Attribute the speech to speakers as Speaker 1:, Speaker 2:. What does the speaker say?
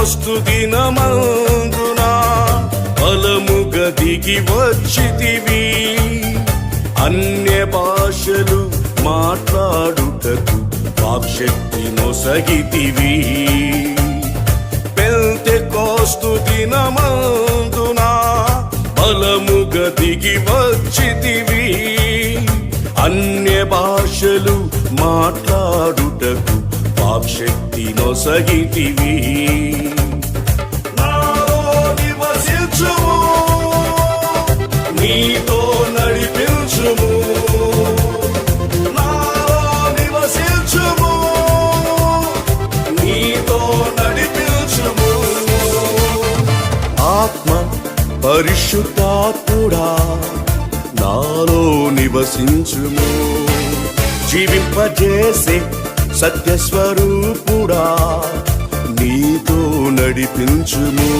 Speaker 1: Pentecost దినమందున బలముగా దిగి వచ్చితివి. అన్య భాషలు మాట్లాడుటకు వాక్శక్తి నొసగితివి. పెంతెకోస్తు దినమందున బలముగా దిగి వచ్చితివి. అన్య భాషలు మాట్లాడుటకు వాక్శక్తి నొసగితివి. నాలో నివసించుము, నీతో నడిపించుము. నాలో నివసించుము, నీతో నడిపించుము. ఆత్మ పరిశుద్ధాత్ముడా నాలో నివసించుము. జీవింపజేసే సత్యస్వరూపుడా నీతో నడిపించుము.